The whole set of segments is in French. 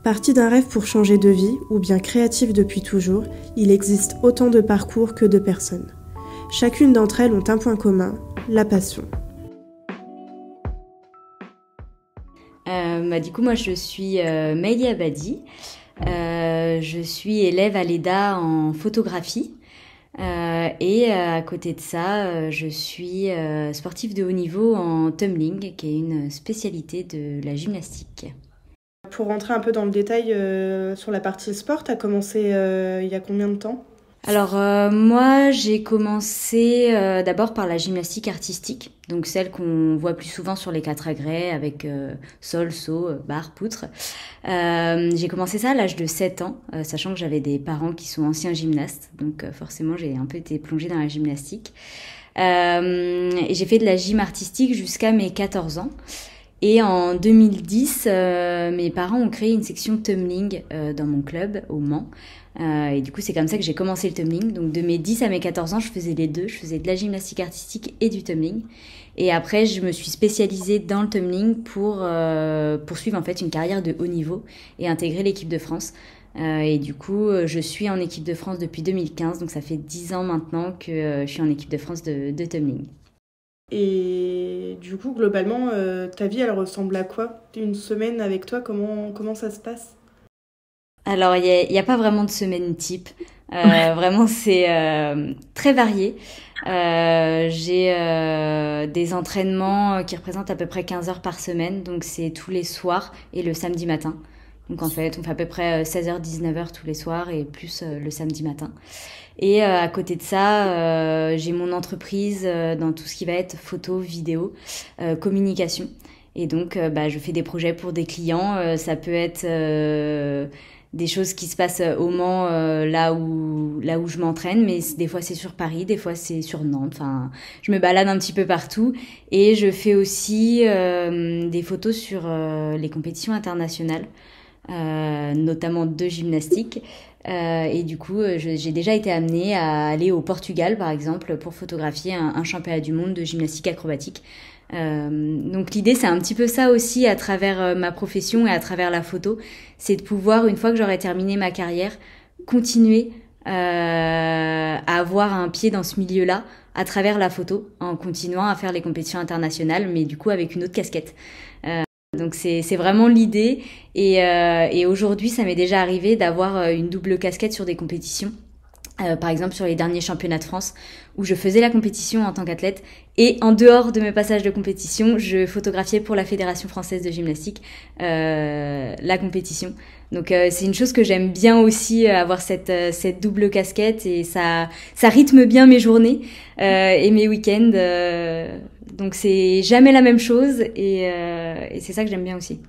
Partie d'un rêve pour changer de vie, ou bien créative depuis toujours, il existe autant de parcours que de personnes. Chacune d'entre elles ont un point commun, la passion. Du coup, moi, je suis Maïli Abadi. Je suis élève à l'EDA en photographie. Et à côté de ça, je suis sportive de haut niveau en tumbling, qui est une spécialité de la gymnastique. Pour rentrer un peu dans le détail sur la partie sport, tu as commencé il y a combien de temps ? Alors moi, j'ai commencé d'abord par la gymnastique artistique, donc celle qu'on voit plus souvent sur les 4 agrès avec sol, saut, barre, poutre. J'ai commencé ça à l'âge de 7 ans, sachant que j'avais des parents qui sont anciens gymnastes, donc forcément j'ai un peu été plongée dans la gymnastique. Et j'ai fait de la gym artistique jusqu'à mes 14 ans. Et en 2010, mes parents ont créé une section tumbling dans mon club au Mans. Et du coup, c'est comme ça que j'ai commencé le tumbling. Donc de mes 10 à mes 14 ans, je faisais les deux. Je faisais de la gymnastique artistique et du tumbling. Et après, je me suis spécialisée dans le tumbling pour poursuivre en fait une carrière de haut niveau et intégrer l'équipe de France. Et du coup, je suis en équipe de France depuis 2015. Donc ça fait 10 ans maintenant que je suis en équipe de France de tumbling. Et du coup, globalement, ta vie, elle ressemble à quoi ? Une semaine avec toi, comment ça se passe ? Alors, il y a pas vraiment de semaine type. Vraiment, c'est très varié. J'ai des entraînements qui représentent à peu près 15 heures par semaine. Donc, c'est tous les soirs et le samedi matin. Donc, en fait, on fait à peu près 16h, 19h tous les soirs et plus le samedi matin. Et à côté de ça, j'ai mon entreprise dans tout ce qui va être photo, vidéo, communication. Et donc, je fais des projets pour des clients. Ça peut être des choses qui se passent au Mans, là où je m'entraîne, mais des fois c'est sur Paris, des fois c'est sur Nantes. Enfin, je me balade un petit peu partout. Et je fais aussi des photos sur les compétitions internationales, notamment de gymnastique. Et du coup, j'ai déjà été amenée à aller au Portugal, par exemple, pour photographier un championnat du monde de gymnastique acrobatique. Donc l'idée, c'est un petit peu ça aussi à travers ma profession et à travers la photo, c'est de pouvoir, une fois que j'aurai terminé ma carrière, continuer à avoir un pied dans ce milieu-là à travers la photo, en continuant à faire les compétitions internationales, mais du coup avec une autre casquette. Donc c'est vraiment l'idée et aujourd'hui ça m'est déjà arrivé d'avoir une double casquette sur des compétitions. Par exemple sur les derniers championnats de France où je faisais la compétition en tant qu'athlète et en dehors de mes passages de compétition, je photographiais pour la Fédération française de gymnastique la compétition. Donc c'est une chose que j'aime bien aussi, avoir cette double casquette et ça rythme bien mes journées et mes week-ends. Donc c'est jamais la même chose et c'est ça que j'aime bien aussi.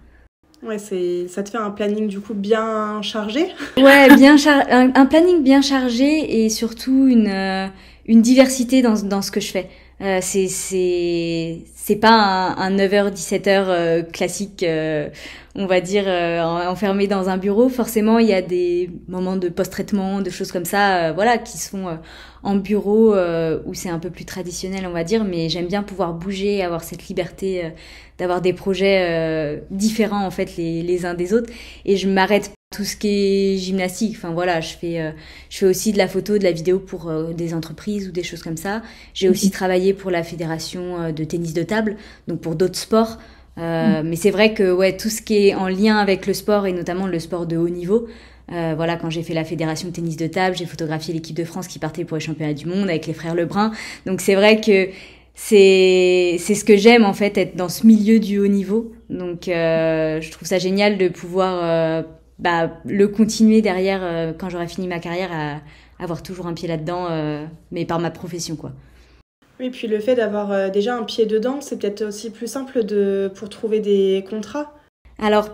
Ouais, ça te fait un planning du coup bien chargé. Ouais, un planning bien chargé et surtout une diversité dans ce que je fais. C'est pas un 9h 17h classique, on va dire enfermé dans un bureau. Forcément, il y a des moments de post-traitement, de choses comme ça, voilà, qui se font en bureau où c'est un peu plus traditionnel, on va dire, mais j'aime bien pouvoir bouger, avoir cette liberté d'avoir des projets différents en fait les uns des autres et je m'arrête tout ce qui est gymnastique. Enfin voilà, je fais aussi de la photo, de la vidéo pour des entreprises ou des choses comme ça. J'ai aussi travaillé pour la fédération de tennis de table, donc pour d'autres sports. Mais c'est vrai que ouais, tout ce qui est en lien avec le sport et notamment le sport de haut niveau. Voilà, quand j'ai fait la fédération de tennis de table, j'ai photographié l'équipe de France qui partait pour les championnats du monde avec les frères Lebrun. Donc c'est vrai que c'est ce que j'aime en fait, être dans ce milieu du haut niveau. Donc je trouve ça génial de pouvoir le continuer derrière quand j'aurai fini ma carrière à avoir toujours un pied là-dedans, mais par ma profession quoi. Oui, puis le fait d'avoir déjà un pied dedans, c'est peut-être aussi plus simple pour trouver des contrats. Alors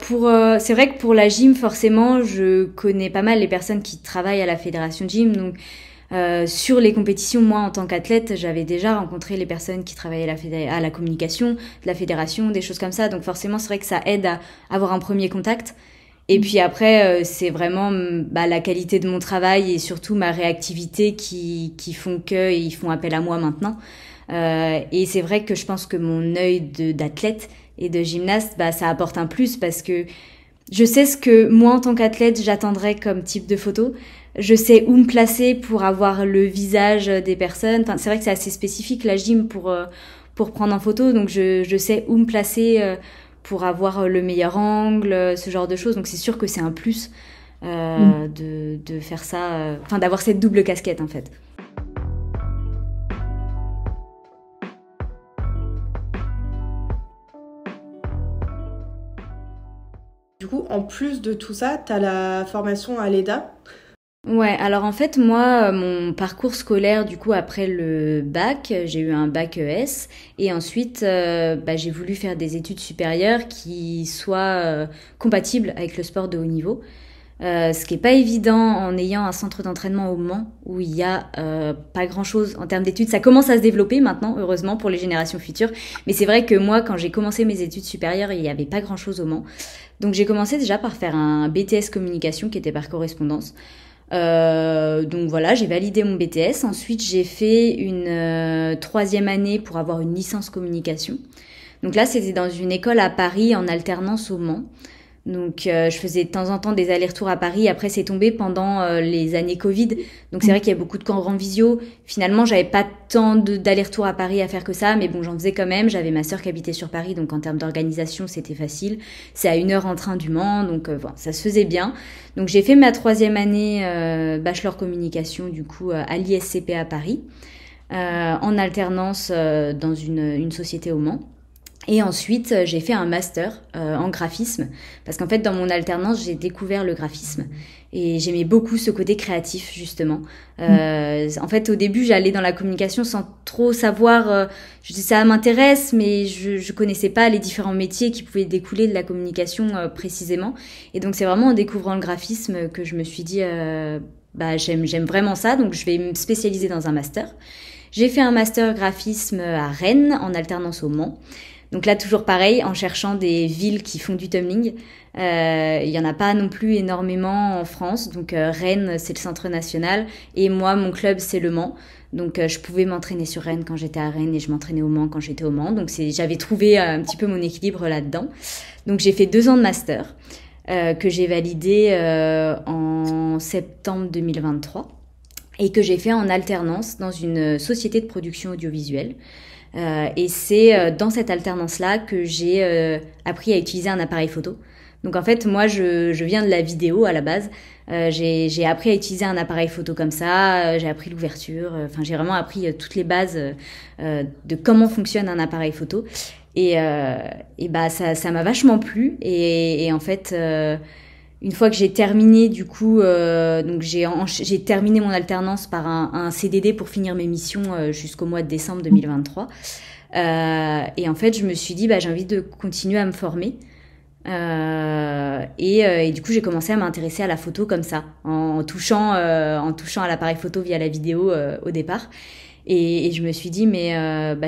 c'est vrai que pour la gym forcément je connais pas mal les personnes qui travaillent à la fédération de gym, donc sur les compétitions, moi en tant qu'athlète, j'avais déjà rencontré les personnes qui travaillaient à la communication de la fédération, des choses comme ça, donc forcément c'est vrai que ça aide à avoir un premier contact. Et puis après, c'est vraiment la qualité de mon travail et surtout ma réactivité qui font qu'ils font appel à moi maintenant. Et c'est vrai que je pense que mon œil d'athlète et de gymnaste, ça apporte un plus parce que Je sais ce que moi, en tant qu'athlète, j'attendrais comme type de photo. Je sais où me placer pour avoir le visage des personnes. Enfin, c'est vrai que c'est assez spécifique la gym pour prendre en photo, donc je sais où me placer pour avoir le meilleur angle, ce genre de choses. Donc c'est sûr que c'est un plus de faire ça, enfin d'avoir cette double casquette en fait. Du coup, en plus de tout ça, tu as la formation à l'EDA. Ouais, alors en fait, moi, mon parcours scolaire, du coup, après le bac, j'ai eu un bac ES, et ensuite, j'ai voulu faire des études supérieures qui soient compatibles avec le sport de haut niveau. Ce qui est pas évident en ayant un centre d'entraînement au Mans où il y a pas grand-chose en termes d'études. Ça commence à se développer maintenant, heureusement pour les générations futures. Mais c'est vrai que moi, quand j'ai commencé mes études supérieures, il y avait pas grand-chose au Mans. Donc j'ai commencé déjà par faire un BTS communication qui était par correspondance. Donc voilà, j'ai validé mon BTS. Ensuite, j'ai fait une troisième année pour avoir une licence communication. Donc là, c'était dans une école à Paris en alternance au Mans. Donc je faisais de temps en temps des allers-retours à Paris. Après c'est tombé pendant les années Covid. Donc c'est vrai qu'il y a beaucoup de camps en visio. Finalement j'avais pas tant d'allers-retours à Paris à faire que ça, mais bon j'en faisais quand même. J'avais ma sœur qui habitait sur Paris, donc en termes d'organisation c'était facile. C'est à 1 heure en train du Mans, donc bon, ça se faisait bien. Donc j'ai fait ma troisième année bachelor communication du coup à l'ISCP à Paris, en alternance dans une société au Mans. Et ensuite, j'ai fait un master en graphisme, parce qu'en fait, dans mon alternance, j'ai découvert le graphisme. Et j'aimais beaucoup ce côté créatif, justement. En fait, au début, j'allais dans la communication sans trop savoir... je dis ça m'intéresse, mais je connaissais pas les différents métiers qui pouvaient découler de la communication précisément. Et donc, c'est vraiment en découvrant le graphisme que je me suis dit... j'aime vraiment ça, donc je vais me spécialiser dans un master. J'ai fait un master graphisme à Rennes, en alternance au Mans. Donc là, toujours pareil, en cherchant des villes qui font du tumbling. Il y en a pas non plus énormément en France. Donc Rennes, c'est le centre national. Et moi, mon club, c'est le Mans. Donc je pouvais m'entraîner sur Rennes quand j'étais à Rennes et je m'entraînais au Mans quand j'étais au Mans. Donc j'avais trouvé un petit peu mon équilibre là-dedans. Donc j'ai fait 2 ans de master que j'ai validé en septembre 2023 et que j'ai fait en alternance dans une société de production audiovisuelle. Et c'est dans cette alternance-là que j'ai appris à utiliser un appareil photo. Donc en fait, moi, je viens de la vidéo à la base. J'ai appris à utiliser un appareil photo comme ça. J'ai appris l'ouverture. Enfin, j'ai vraiment appris toutes les bases de comment fonctionne un appareil photo. Et ça m'a vachement plu. Et en fait, une fois que j'ai terminé, du coup, donc j'ai terminé mon alternance par un CDD pour finir mes missions jusqu'au mois de décembre 2023. Et en fait, je me suis dit, j'ai envie de continuer à me former. Et du coup, j'ai commencé à m'intéresser à la photo comme ça, en touchant à l'appareil photo via la vidéo au départ. Et je me suis dit,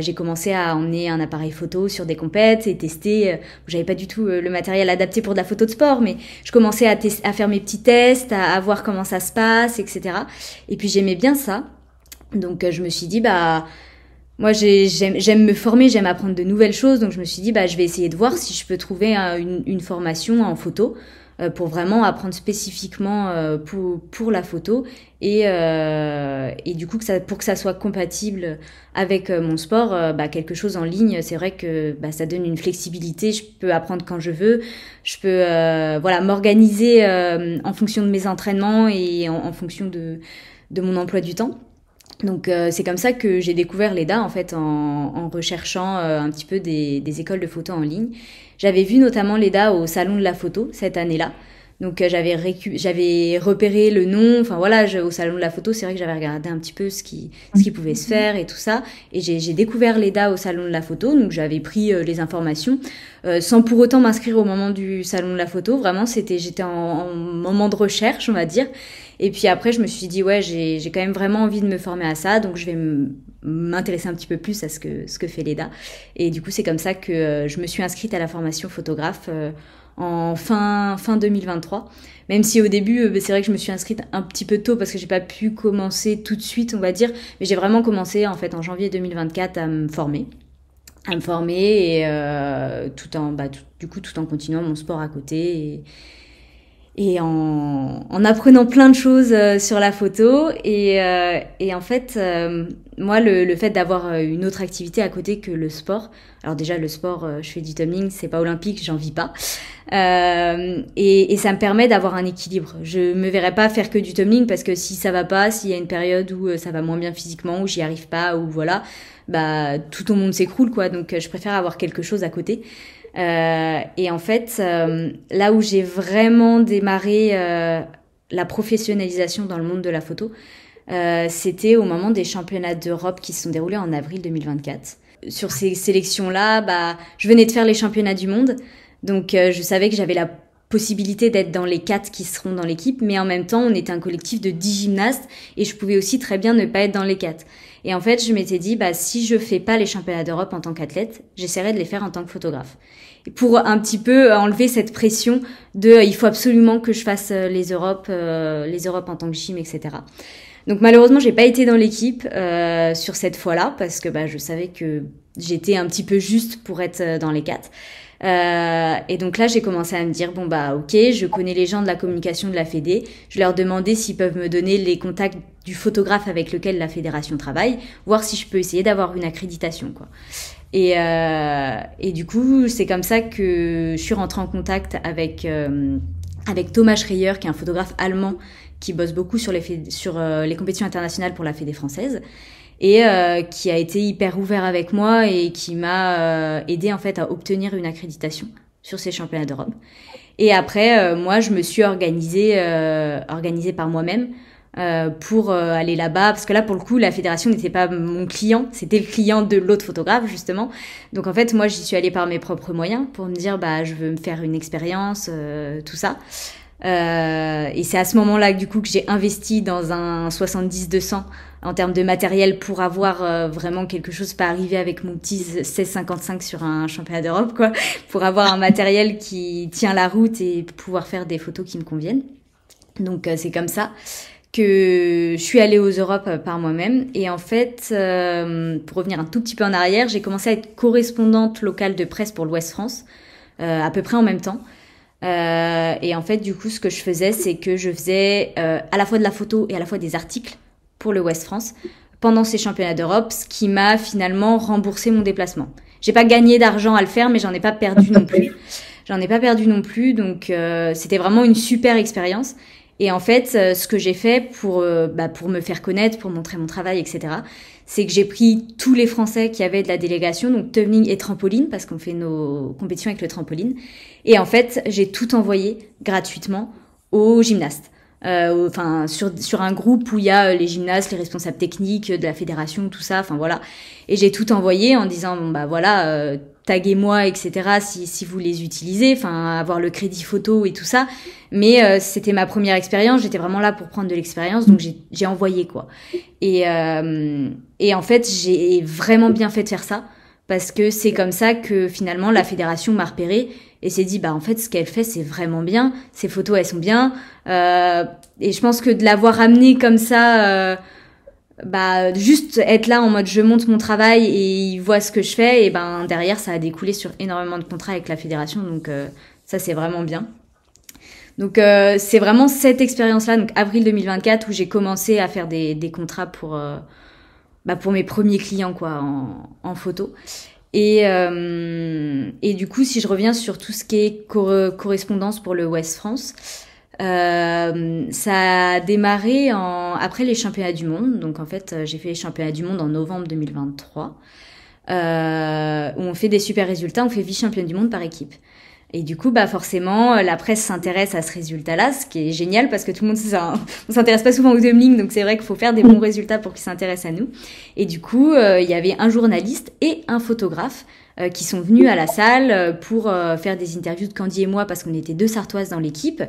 j'ai commencé à emmener un appareil photo sur des compètes et tester. J'avais pas du tout le matériel adapté pour de la photo de sport, mais je commençais à faire mes petits tests, à voir comment ça se passe, etc. Et puis j'aimais bien ça. Donc je me suis dit, moi j'aime me former, j'aime apprendre de nouvelles choses. Donc je me suis dit, je vais essayer de voir si je peux trouver une formation en photo pour vraiment apprendre spécifiquement pour la photo et du coup pour que ça soit compatible avec mon sport, quelque chose en ligne, c'est vrai que ça donne une flexibilité, je peux apprendre quand je veux, je peux m'organiser en fonction de mes entraînements et en fonction de mon emploi du temps. Donc c'est comme ça que j'ai découvert l'EDA en fait en recherchant un petit peu des écoles de photo en ligne. J'avais vu notamment l'EDA au salon de la photo cette année-là. Donc j'avais repéré le nom, enfin voilà, au salon de la photo, c'est vrai que j'avais regardé un petit peu ce qui pouvait se faire et tout ça, et j'ai découvert l'EDA au salon de la photo, donc j'avais pris les informations sans pour autant m'inscrire au moment du salon de la photo, vraiment j'étais en moment de recherche, on va dire. Et puis après je me suis dit j'ai quand même vraiment envie de me former à ça, donc je vais m'intéresser un petit peu plus à ce que fait l'EDA. Et du coup c'est comme ça que je me suis inscrite à la formation photographe en fin 2023, même si au début c'est vrai que je me suis inscrite un petit peu tôt parce que j'ai pas pu commencer tout de suite, on va dire, mais j'ai vraiment commencé en fait en janvier 2024 à me former. à me former et tout en continuant mon sport à côté et en apprenant plein de choses sur la photo et en fait moi le fait d'avoir une autre activité à côté que le sport, alors déjà le sport je fais du tumbling, c'est pas olympique, j'en vis pas, et ça me permet d'avoir un équilibre. Je me verrais pas faire que du tumbling parce que si ça va pas, s'il y a une période où ça va moins bien physiquement, où j'y arrive pas, ou voilà, bah tout au monde s'écroule quoi. Donc je préfère avoir quelque chose à côté. Et en fait, là où j'ai vraiment démarré la professionnalisation dans le monde de la photo, c'était au moment des championnats d'Europe qui se sont déroulés en avril 2024. Sur ces sélections-là, bah, je venais de faire les championnats du monde, donc je savais que j'avais la possibilité d'être dans les 4 qui seront dans l'équipe, mais en même temps, on était un collectif de 10 gymnastes et je pouvais aussi très bien ne pas être dans les 4. Et en fait, je m'étais dit, bah, si je fais pas les championnats d'Europe en tant qu'athlète, j'essaierai de les faire en tant que photographe. Et pour un petit peu enlever cette pression de, il faut absolument que je fasse les Europes en tant que gym, etc. Donc malheureusement, j'ai pas été dans l'équipe sur cette fois-là parce que bah, je savais que j'étais un petit peu juste pour être dans les 4. Et donc là, j'ai commencé à me dire, bon bah ok, je connais les gens de la communication de la Fédé, je leur demandais s'ils peuvent me donner les contacts du photographe avec lequel la fédération travaille, voir si je peux essayer d'avoir une accréditation, quoi. Et du coup, c'est comme ça que je suis rentrée en contact avec Thomas Schreier, qui est un photographe allemand qui bosse beaucoup sur les compétitions internationales pour la Fédé française. Et qui a été hyper ouvert avec moi et qui m'a aidé en fait à obtenir une accréditation sur ces championnats d'Europe. Et après, moi, je me suis organisée par moi-même pour aller là-bas, parce que là, pour le coup, la fédération n'était pas mon client, c'était le client de l'autre photographe, justement. Donc en fait, moi, j'y suis allée par mes propres moyens pour me dire, bah, je veux me faire une expérience, tout ça. Et c'est à ce moment-là du coup que j'ai investi dans un 70-200 en termes de matériel pour avoir vraiment quelque chose, pas arriver avec mon petit 16-55 sur un championnat d'Europe, quoi, pour avoir un matériel qui tient la route et pouvoir faire des photos qui me conviennent. Donc c'est comme ça que je suis allée aux Europes par moi-même. Et en fait, pour revenir un tout petit peu en arrière, j'ai commencé à être correspondante locale de presse pour l'Ouest France, à peu près en même temps. Et en fait, du coup, ce que je faisais, c'est que je faisais à la fois de la photo et à la fois des articles pour le Ouest France pendant ces championnats d'Europe, ce qui m'a finalement remboursé mon déplacement. J'ai pas gagné d'argent à le faire, mais j'en ai pas perdu non plus. Donc c'était vraiment une super expérience. Et en fait, ce que j'ai fait pour me faire connaître, pour montrer mon travail, etc., c'est que j'ai pris tous les Français qui avaient de la délégation, donc tumbling et trampoline, parce qu'on fait nos compétitions avec le trampoline. Et en fait, j'ai tout envoyé gratuitement aux gymnastes. Sur un groupe où il y a les gymnastes, les responsables techniques de la fédération, tout ça, enfin voilà. Et j'ai tout envoyé en disant, bon bah voilà, taguez-moi, etc. si vous les utilisez, enfin avoir le crédit photo et tout ça. Mais c'était ma première expérience, j'étais vraiment là pour prendre de l'expérience, donc j'ai envoyé quoi. Et en fait, j'ai vraiment bien fait de faire ça parce que c'est comme ça que finalement la fédération m'a repérée et s'est dit bah en fait ce qu'elle fait c'est vraiment bien, ces photos elles sont bien, et je pense que de l'avoir amené comme ça, juste être là en mode je montre mon travail et ils voient ce que je fais, et ben derrière ça a découlé sur énormément de contrats avec la fédération, donc ça c'est vraiment bien. Donc c'est vraiment cette expérience-là, donc avril 2024, où j'ai commencé à faire des contrats pour mes premiers clients quoi en photo. Et du coup, si je reviens sur tout ce qui est correspondance pour le Ouest France, ça a démarré après les championnats du monde. Donc en fait, j'ai fait les championnats du monde en novembre 2023, où on fait des super résultats, on fait vice-championne du monde par équipe. Et du coup, forcément, la presse s'intéresse à ce résultat-là, ce qui est génial parce que tout le monde, on s'intéresse pas souvent au tumbling, donc c'est vrai qu'il faut faire des bons résultats pour qu'ils s'intéressent à nous. Et du coup, il y avait un journaliste et un photographe qui sont venus à la salle pour faire des interviews de Candy et moi parce qu'on était 2 Sartoises dans l'équipe.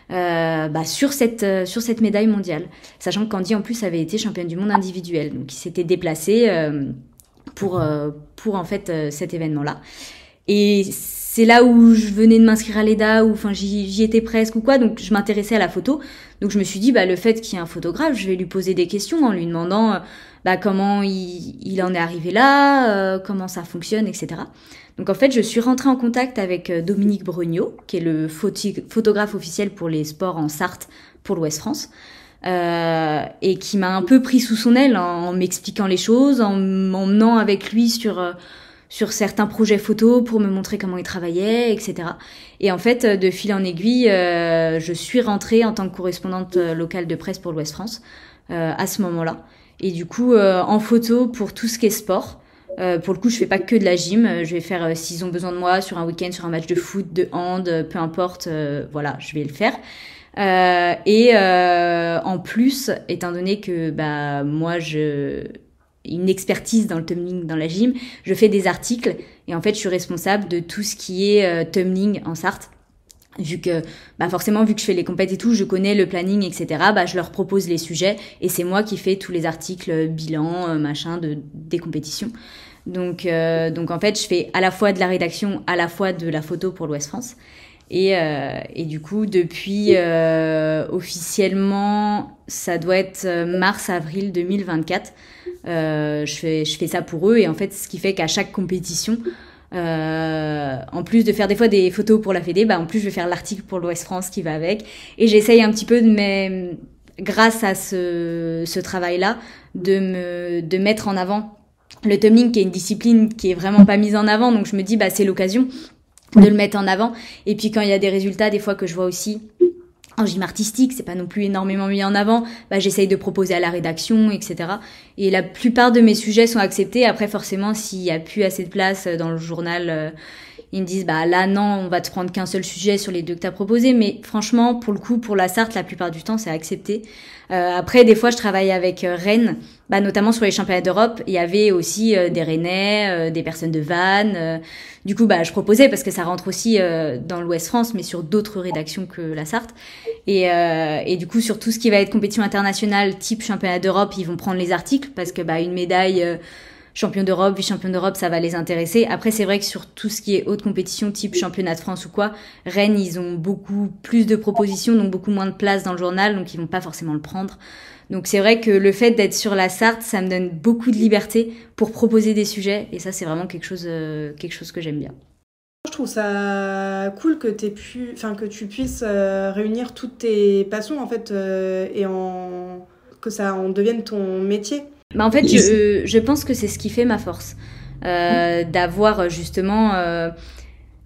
Sur cette médaille mondiale, sachant que Candy en plus avait été championne du monde individuelle, donc il s'était déplacé pour en fait cet événement-là. Et c'est là où je venais de m'inscrire à l'EDA, ou enfin j'y étais presque ou quoi, donc je m'intéressais à la photo. Donc je me suis dit, le fait qu'il y ait un photographe, je vais lui poser des questions en lui demandant comment il en est arrivé là, comment ça fonctionne, etc. Donc en fait, je suis rentrée en contact avec Dominique Breugnot, qui est le photographe officiel pour les sports en Sarthe pour l'Ouest France, et qui m'a un peu pris sous son aile en m'expliquant les choses, en m'emmenant avec lui sur certains projets photos pour me montrer comment il travaillait, etc. Et en fait, de fil en aiguille, je suis rentrée en tant que correspondante locale de presse pour l'Ouest France à ce moment-là. Et du coup, en photo pour tout ce qui est sport. Pour le coup, je fais pas que de la gym. Je vais faire, s'ils ont besoin de moi, sur un week-end, sur un match de foot, de hand, peu importe, voilà, je vais le faire. En plus, étant donné que moi, une expertise dans le tumbling dans la gym, je fais des articles et en fait je suis responsable de tout ce qui est tumbling en Sarthe, vu que forcément vu que je fais les compètes et tout, je connais le planning, etc. Je leur propose les sujets et c'est moi qui fais tous les articles bilan des compétitions. Donc en fait je fais à la fois de la rédaction, à la fois de la photo pour l'Ouest France. Et du coup, depuis officiellement, ça doit être mars-avril 2024. Je fais ça pour eux, et en fait, ce qui fait qu'à chaque compétition, en plus de faire des fois des photos pour la Fédé, en plus je vais faire l'article pour l'Ouest France qui va avec. Et j'essaye un petit peu grâce à ce travail-là, de mettre en avant le tumbling, qui est une discipline qui est vraiment pas mise en avant. Donc je me dis, c'est l'occasion de le mettre en avant. Et puis quand il y a des résultats, des fois que je vois aussi en gym artistique, c'est pas non plus énormément mis en avant, j'essaye de proposer à la rédaction, etc. Et la plupart de mes sujets sont acceptés. Après, forcément, s'il y a plus assez de place dans le journal, ils me disent, là, non, on va te prendre qu'un seul sujet sur les 2 que t'as proposé. Mais franchement, pour le coup, pour la Sarthe, la plupart du temps, c'est accepté. Après, des fois, je travaille avec Rennes, notamment sur les championnats d'Europe. Il y avait aussi des Rennais, des personnes de Vannes. Du coup, je proposais, parce que ça rentre aussi dans l'Ouest France, mais sur d'autres rédactions que la Sarthe. Et du coup, sur tout ce qui va être compétition internationale, type championnat d'Europe, ils vont prendre les articles, parce que une médaille champion d'Europe, vice-champion d'Europe, ça va les intéresser. Après, c'est vrai que sur tout ce qui est haute compétition, type championnat de France ou quoi, Rennes, ils ont beaucoup plus de propositions, donc beaucoup moins de place dans le journal, donc ils vont pas forcément le prendre. Donc c'est vrai que le fait d'être sur la Sarthe, ça me donne beaucoup de liberté pour proposer des sujets, et ça, c'est vraiment quelque chose que j'aime bien. Je trouve ça cool que tu puisses réunir toutes tes passions en fait, que ça en devienne ton métier. En fait, je pense que c'est ce qui fait ma force, d'avoir justement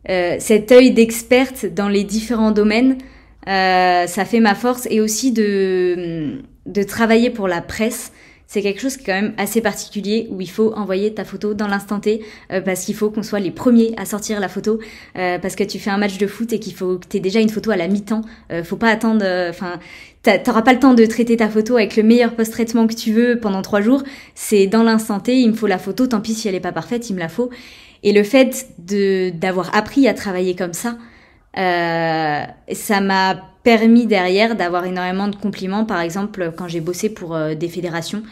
cet œil d'experte dans les différents domaines. Ça fait ma force, et aussi de travailler pour la presse. C'est quelque chose qui est quand même assez particulier, où il faut envoyer ta photo dans l'instant T, parce qu'il faut qu'on soit les premiers à sortir la photo, parce que tu fais un match de foot et qu'il faut que t'aies déjà une photo à la mi-temps. Faut pas attendre, t'auras pas le temps de traiter ta photo avec le meilleur post-traitement que tu veux pendant 3 jours. C'est dans l'instant T, il me faut la photo, tant pis si elle est pas parfaite, il me la faut. Et le fait d'avoir appris à travailler comme ça m'a permis derrière d'avoir énormément de compliments, par exemple quand j'ai bossé pour des fédérations,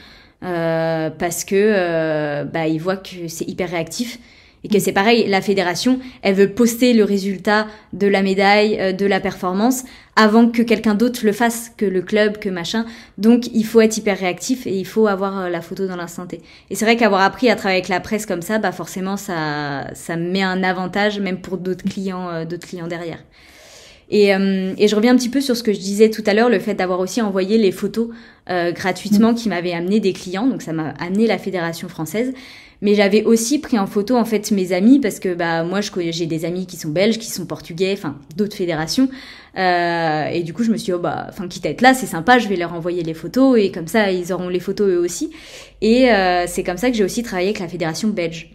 parce que ils voient que c'est hyper réactif, et que c'est pareil, la fédération, elle veut poster le résultat de la médaille, de la performance, avant que quelqu'un d'autre le fasse, que le club, que machin. Donc il faut être hyper réactif, et il faut avoir la photo dans l'instant T. Et c'est vrai qu'avoir appris à travailler avec la presse comme ça, forcément ça me met un avantage, même pour d'autres clients derrière. Et je reviens un petit peu sur ce que je disais tout à l'heure, le fait d'avoir aussi envoyé les photos gratuitement, qui m'avaient amené des clients, donc ça m'a amené la Fédération française. Mais j'avais aussi pris en photo en fait mes amis, parce que moi j'ai des amis qui sont belges, qui sont portugais, d'autres fédérations, et du coup je me suis dit quitte à être là, c'est sympa, je vais leur envoyer les photos, et comme ça ils auront les photos eux aussi. Et c'est comme ça que j'ai aussi travaillé avec la fédération belge.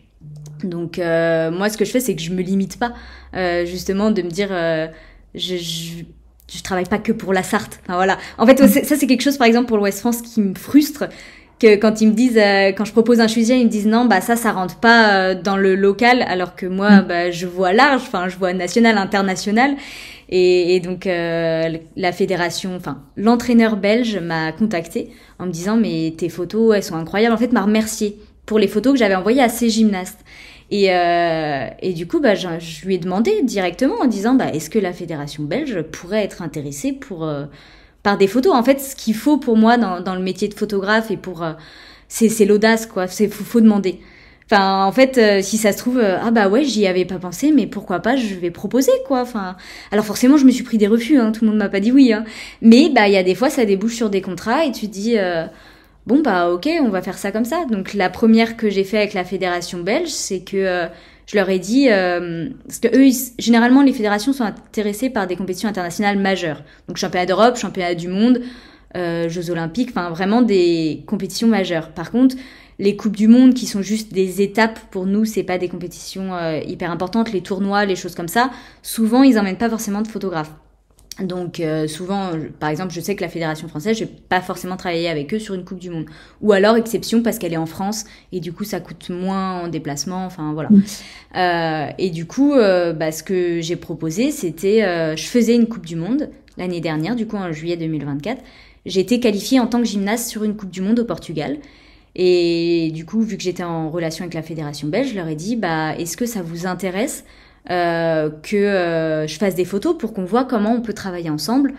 Donc moi ce que je fais, c'est que je me limite pas, justement, de me dire je travaille pas que pour la Sarthe. Voilà. En fait, ça c'est quelque chose, par exemple, pour l'Ouest France, qui me frustre, que quand ils me disent, quand je propose un sujet, ils me disent non, ça rentre pas dans le local, alors que moi, je vois large, je vois national, international. Et donc la fédération, l'entraîneur belge m'a contacté en me disant mais tes photos, elles sont incroyables. En fait, m'a remercié pour les photos que j'avais envoyées à ces gymnastes. Et du coup, je lui ai demandé directement en disant, est-ce que la fédération belge pourrait être intéressée par des photos. En fait, ce qu'il faut pour moi dans le métier de photographe et c'est l'audace, quoi. Faut demander. Enfin, en fait, si ça se trouve, ouais, j'y avais pas pensé, mais pourquoi pas, je vais proposer, quoi. Enfin, alors forcément, je me suis pris des refus, hein, tout le monde m'a pas dit oui, hein. Mais il y a des fois, ça débouche sur des contrats et tu te dis, bon ok, on va faire ça comme ça. Donc la première que j'ai fait avec la fédération belge, c'est que je leur ai dit, parce que eux, généralement, les fédérations sont intéressées par des compétitions internationales majeures. Donc championnat d'Europe, championnat du monde, Jeux olympiques, enfin vraiment des compétitions majeures. Par contre, les coupes du monde qui sont juste des étapes pour nous, c'est pas des compétitions hyper importantes, les tournois, les choses comme ça. Souvent, ils emmènent pas forcément de photographes. Donc souvent, par exemple, je sais que la Fédération française, je vais pas forcément travailler avec eux sur une Coupe du Monde. Ou alors exception parce qu'elle est en France et du coup ça coûte moins en déplacement. Enfin voilà. Et du coup, ce que j'ai proposé, c'était, je faisais une Coupe du Monde l'année dernière, du coup en juillet 2024. J'ai été qualifiée en tant que gymnaste sur une Coupe du Monde au Portugal. Et du coup, vu que j'étais en relation avec la Fédération belge, je leur ai dit, est-ce que ça vous intéresse que je fasse des photos pour qu'on voit comment on peut travailler ensemble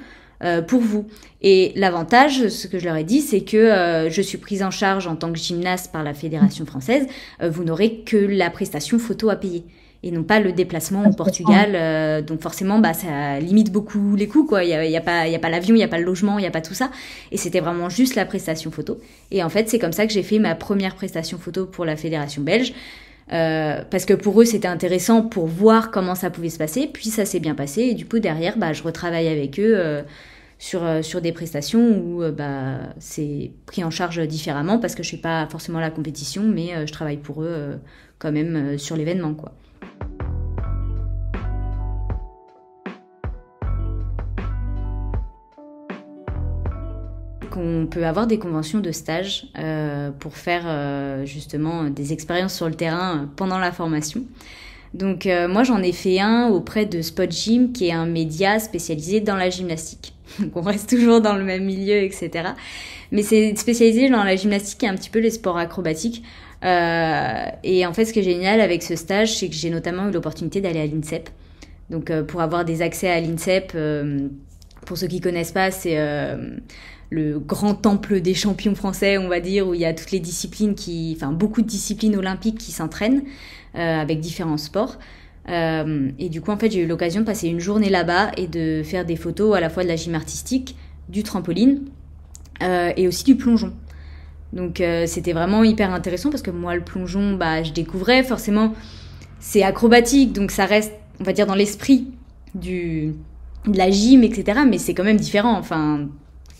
pour vous. Et l'avantage, ce que je leur ai dit, c'est que je suis prise en charge en tant que gymnaste par la Fédération française. Vous n'aurez que la prestation photo à payer et non pas le déplacement au Portugal. Donc forcément, ça limite beaucoup les coûts, quoi. Il y a pas l'avion, il y a pas le logement, il y a pas tout ça. Et c'était vraiment juste la prestation photo. Et en fait, c'est comme ça que j'ai fait ma première prestation photo pour la Fédération belge. Parce que pour eux c'était intéressant pour voir comment ça pouvait se passer, puis ça s'est bien passé et du coup derrière je retravaille avec eux sur des prestations où c'est pris en charge différemment parce que je fais pas forcément la compétition mais je travaille pour eux quand même sur l'événement, quoi. On peut avoir des conventions de stage pour faire justement des expériences sur le terrain pendant la formation. Donc moi j'en ai fait un auprès de Spot Gym qui est un média spécialisé dans la gymnastique. Donc on reste toujours dans le même milieu, etc. Mais c'est spécialisé dans la gymnastique et un petit peu les sports acrobatiques. Et en fait ce qui est génial avec ce stage, c'est que j'ai notamment eu l'opportunité d'aller à l'INSEP. Donc pour avoir des accès à l'INSEP, pour ceux qui connaissent pas, c'est le grand temple des champions français, on va dire, où il y a toutes les disciplines beaucoup de disciplines olympiques qui s'entraînent avec différents sports. Et du coup, en fait, j'ai eu l'occasion de passer une journée là-bas et de faire des photos à la fois de la gym artistique, du trampoline et aussi du plongeon. Donc, c'était vraiment hyper intéressant parce que moi, le plongeon, je découvrais forcément, c'est acrobatique, donc ça reste, on va dire, dans l'esprit de la gym, etc. Mais c'est quand même différent, enfin.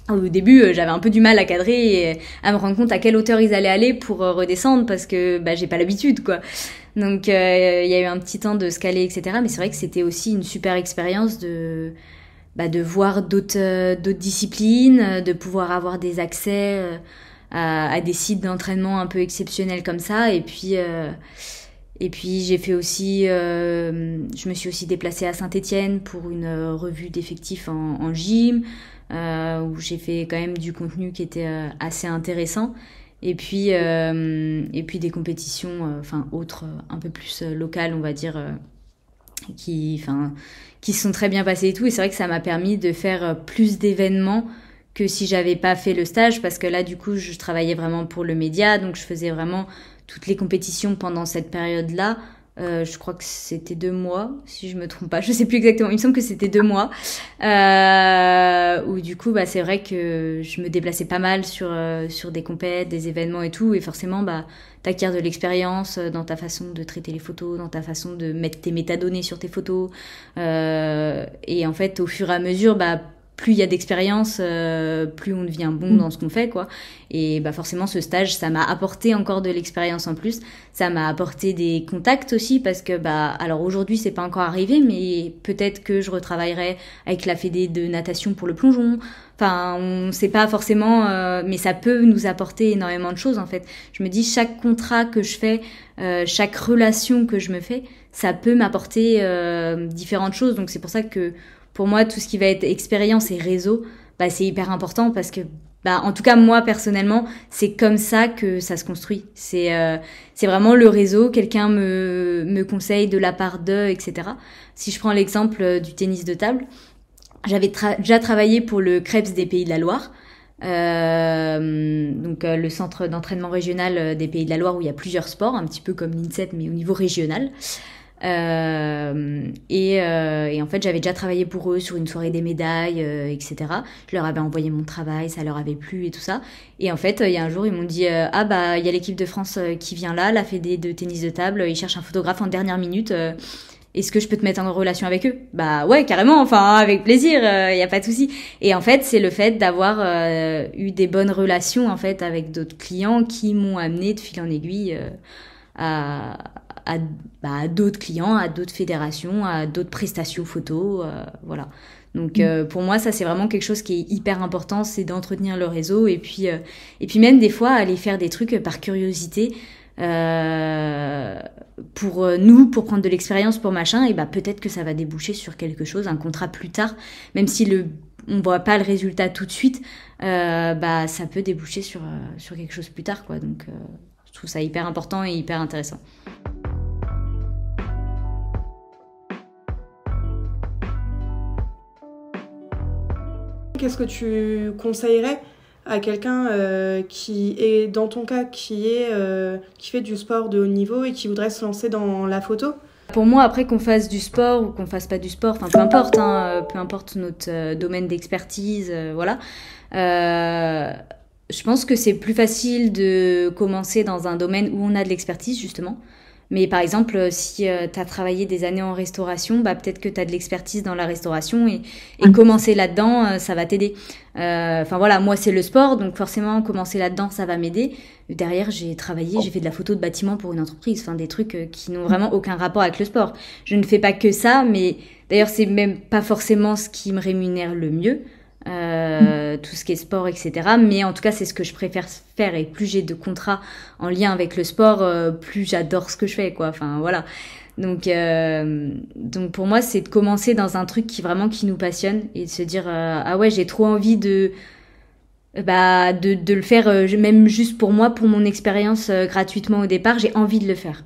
Au début, j'avais un peu du mal à cadrer et à me rendre compte à quelle hauteur ils allaient aller pour redescendre parce que j'ai pas l'habitude, quoi. Donc il y a eu un petit temps de scaler, etc. Mais c'est vrai que c'était aussi une super expérience de voir d'autres disciplines, de pouvoir avoir des accès à des sites d'entraînement un peu exceptionnels comme ça. Et puis j'ai fait aussi, je me suis aussi déplacée à Saint-Étienne pour une revue d'effectifs en gym. Où j'ai fait quand même du contenu qui était assez intéressant et puis des compétitions autres un peu plus locales, on va dire, qui se sont très bien passées et tout, et c'est vrai que ça m'a permis de faire plus d'événements que si j'avais pas fait le stage, parce que là du coup je travaillais vraiment pour le média, donc je faisais vraiment toutes les compétitions pendant cette période-là. Je crois que c'était 2 mois, si je me trompe pas. Je sais plus exactement. Il me semble que c'était 2 mois. Où du coup, c'est vrai que je me déplaçais pas mal sur des compètes, des événements et tout. Et forcément, t'acquiers de l'expérience dans ta façon de traiter les photos, dans ta façon de mettre tes métadonnées sur tes photos. Et en fait, au fur et à mesure, plus il y a d'expérience, plus on devient bon dans ce qu'on fait, quoi. Et forcément, ce stage, ça m'a apporté encore de l'expérience en plus. Ça m'a apporté des contacts aussi, parce que alors aujourd'hui, c'est pas encore arrivé, mais peut-être que je retravaillerai avec la fédé de natation pour le plongeon. Enfin, on sait pas forcément, mais ça peut nous apporter énormément de choses, en fait. Je me dis, chaque contrat que je fais, chaque relation que je me fais, ça peut m'apporter différentes choses. Donc c'est pour ça que pour moi, tout ce qui va être expérience et réseau, c'est hyper important, parce que en tout cas moi personnellement, c'est comme ça que ça se construit. C'est vraiment le réseau, quelqu'un me conseille de la part d'eux, etc. Si je prends l'exemple du tennis de table, j'avais déjà travaillé pour le Krebs des Pays de la Loire. Donc le centre d'entraînement régional des Pays de la Loire où il y a plusieurs sports, un petit peu comme l'INSEP mais au niveau régional. Et en fait j'avais déjà travaillé pour eux sur une soirée des médailles, etc. Je leur avais envoyé mon travail, ça leur avait plu et tout ça. Et en fait il y a un jour ils m'ont dit il y a l'équipe de France qui vient là, la fédé de tennis de table, ils cherchent un photographe en dernière minute. Est-ce que je peux te mettre en relation avec eux? Bah ouais, carrément, enfin avec plaisir, y a pas de souci. Et en fait, c'est le fait d'avoir eu des bonnes relations en fait avec d'autres clients qui m'ont amené de fil en aiguille à d'autres clients, à d'autres fédérations, à d'autres prestations photos, voilà. Donc pour moi, ça c'est vraiment quelque chose qui est hyper important, c'est d'entretenir le réseau et puis même des fois aller faire des trucs par curiosité. Pour prendre de l'expérience pour machin, et peut-être que ça va déboucher sur quelque chose, un contrat plus tard, même si on voit pas le résultat tout de suite, ça peut déboucher sur quelque chose plus tard, quoi. Donc je trouve ça hyper important et hyper intéressant. Qu'est-ce que tu conseillerais à quelqu'un qui est, dans ton cas, qui fait du sport de haut niveau et qui voudrait se lancer dans la photo? Pour moi, après qu'on fasse du sport ou qu'on fasse pas du sport, enfin peu importe, peu importe notre domaine d'expertise, voilà. Je pense que c'est plus facile de commencer dans un domaine où on a de l'expertise, justement. Mais par exemple, si tu as travaillé des années en restauration, peut-être que tu as de l'expertise dans la restauration et commencer là-dedans, ça va t'aider. Enfin voilà, moi c'est le sport, donc forcément commencer là-dedans, ça va m'aider. Derrière, j'ai fait de la photo de bâtiment pour une entreprise, enfin des trucs qui n'ont vraiment aucun rapport avec le sport. Je ne fais pas que ça, mais d'ailleurs c'est même pas forcément ce qui me rémunère le mieux. Tout ce qui est sport, etc. Mais en tout cas, c'est ce que je préfère faire. Et plus j'ai de contrats en lien avec le sport, plus j'adore ce que je fais, quoi. Enfin, voilà. Donc pour moi, c'est de commencer dans un truc qui nous passionne et de se dire ah ouais, j'ai trop envie de le faire, même juste pour moi, pour mon expérience gratuitement au départ, j'ai envie de le faire.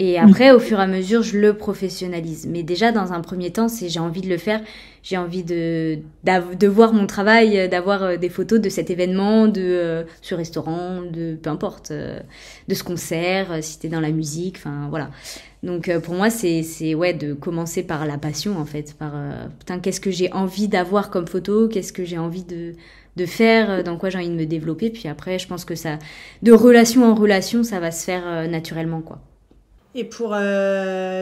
Et après, au fur et à mesure, je le professionnalise. Mais déjà, dans un premier temps, j'ai envie de le faire. J'ai envie de voir mon travail, d'avoir des photos de cet événement, de ce restaurant, de peu importe, de ce concert, si t'es dans la musique, enfin voilà. Donc pour moi, c'est de commencer par la passion en fait, par qu'est-ce que j'ai envie d'avoir comme photo, qu'est-ce que j'ai envie de faire, dans quoi j'ai envie de me développer. Puis après, je pense que ça, de relation en relation, ça va se faire naturellement, quoi. Et pour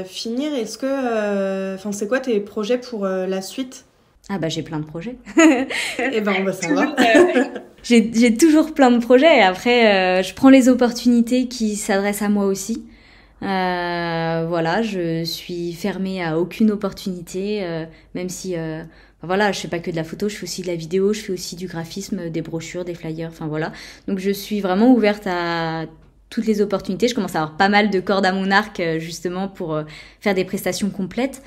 finir, est-ce que, c'est quoi tes projets pour la suite? J'ai plein de projets. Eh on va savoir. J'ai toujours plein de projets. Après, je prends les opportunités qui s'adressent à moi aussi. Voilà, je suis fermée à aucune opportunité, même si, je fais pas que de la photo, je fais aussi de la vidéo, je fais aussi du graphisme, des brochures, des flyers, enfin voilà. Donc je suis vraiment ouverte à toutes les opportunités. Je commence à avoir pas mal de cordes à mon arc justement pour faire des prestations complètes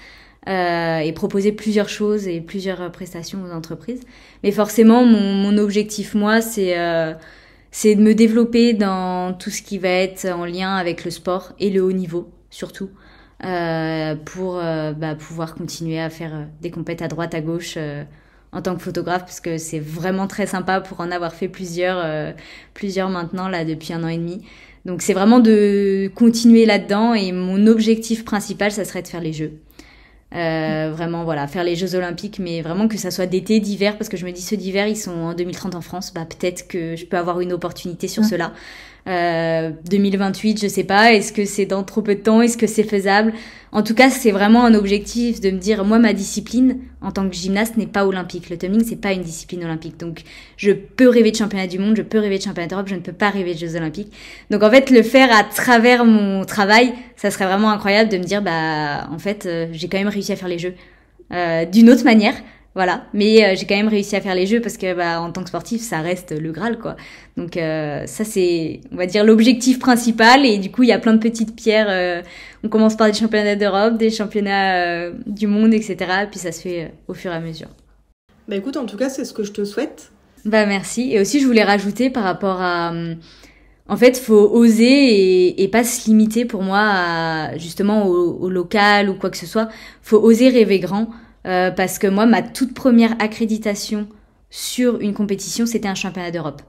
et proposer plusieurs choses et plusieurs prestations aux entreprises. Mais forcément, mon objectif, moi, c'est de me développer dans tout ce qui va être en lien avec le sport et le haut niveau, surtout, pour pouvoir continuer à faire des compètes à droite, à gauche en tant que photographe, parce que c'est vraiment très sympa pour en avoir fait plusieurs maintenant, là, depuis 1 an et demi. Donc c'est vraiment de continuer là-dedans et mon objectif principal, ça serait de faire les Jeux. Vraiment, voilà, faire les Jeux Olympiques, mais vraiment que ça soit d'été, d'hiver, parce que je me dis ceux d'hiver, ils sont en 2030 en France, peut-être que je peux avoir une opportunité sur cela. 2028, je sais pas, est-ce que c'est dans trop peu de temps, est-ce que c'est faisable? En tout cas, c'est vraiment un objectif de me dire, moi, ma discipline, en tant que gymnaste, n'est pas olympique. Le tumbling, c'est pas une discipline olympique. Donc, je peux rêver de championnat du monde, je peux rêver de championnat d'Europe, je ne peux pas rêver de Jeux Olympiques. Donc, en fait, le faire à travers mon travail, ça serait vraiment incroyable de me dire, en fait, j'ai quand même réussi à faire les Jeux. D'une autre manière. Voilà, mais j'ai quand même réussi à faire les Jeux parce que en tant que sportif, ça reste le Graal, quoi. Donc ça c'est, on va dire, l'objectif principal. Et du coup, il y a plein de petites pierres. On commence par des championnats d'Europe, des championnats du monde, etc. Et puis ça se fait au fur et à mesure. Écoute, en tout cas, c'est ce que je te souhaite. Bah merci. Et aussi, je voulais rajouter par rapport à... En fait, faut oser et pas se limiter pour moi justement au local ou quoi que ce soit. Faut oser rêver grand parce que moi, ma toute première accréditation sur une compétition, c'était un championnat d'Europe.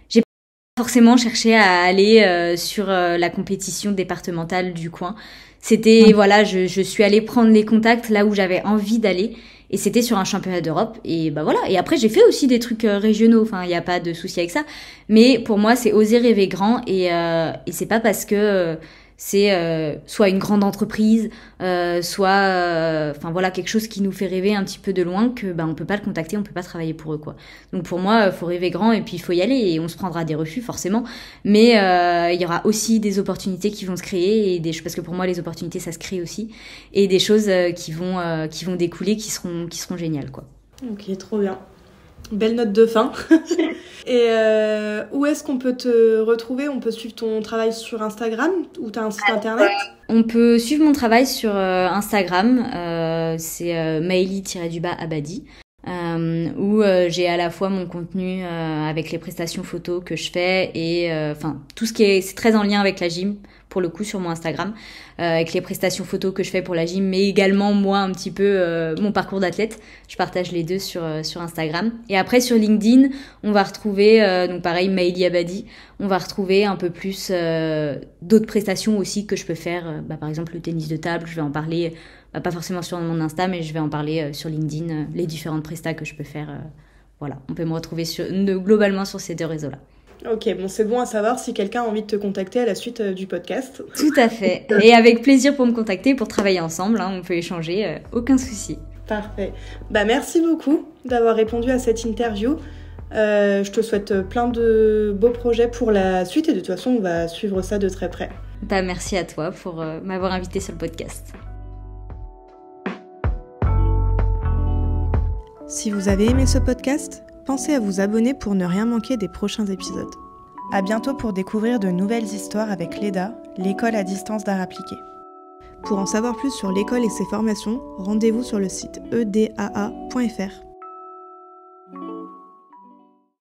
J'ai pas forcément cherché à aller sur la compétition départementale du coin. C'était, voilà, je suis allée prendre les contacts là où j'avais envie d'aller. Et c'était sur un championnat d'Europe. Et bah voilà. Et après, j'ai fait aussi des trucs régionaux. Enfin, il n'y a pas de souci avec ça. Mais pour moi, c'est oser rêver grand. Et c'est pas parce que c'est soit une grande entreprise, soit, enfin voilà, quelque chose qui nous fait rêver un petit peu de loin que bah on peut pas le contacter, on peut pas travailler pour eux quoi. Donc pour moi, faut rêver grand et puis il faut y aller et on se prendra des refus forcément. Mais il y aura aussi des opportunités qui vont se créer et parce que pour moi les opportunités ça se crée aussi et des choses qui vont découler qui seront géniales quoi. Ok, trop bien. Belle note de fin. Et où est-ce qu'on peut te retrouver? On peut suivre ton travail sur Instagram ou tu as un site internet? On peut suivre mon travail sur Instagram, c'est maëlie-abadi, où j'ai à la fois mon contenu avec les prestations photos que je fais et enfin tout ce qui c'est très en lien avec la gym pour le coup sur mon Instagram, avec les prestations photos que je fais pour la gym, mais également moi un petit peu mon parcours d'athlète. Je partage les deux sur Instagram. Et après sur LinkedIn, on va retrouver donc pareil Maëlie Abadi. On va retrouver un peu plus d'autres prestations aussi que je peux faire. Par exemple le tennis de table, je vais en parler. Pas forcément sur mon Insta, mais je vais en parler sur LinkedIn, les différentes prestas que je peux faire. Voilà, on peut me retrouver globalement sur ces deux réseaux-là. Ok, bon, c'est bon à savoir si quelqu'un a envie de te contacter à la suite du podcast. Tout à fait. Et avec plaisir pour me contacter, pour travailler ensemble. On peut échanger, aucun souci. Parfait. Bah, merci beaucoup d'avoir répondu à cette interview. Je te souhaite plein de beaux projets pour la suite et de toute façon, on va suivre ça de très près. Merci à toi pour m'avoir invité sur le podcast. Si vous avez aimé ce podcast, pensez à vous abonner pour ne rien manquer des prochains épisodes. À bientôt pour découvrir de nouvelles histoires avec l'EDA, l'école à distance d'art appliqué. Pour en savoir plus sur l'école et ses formations, rendez-vous sur le site edaa.fr.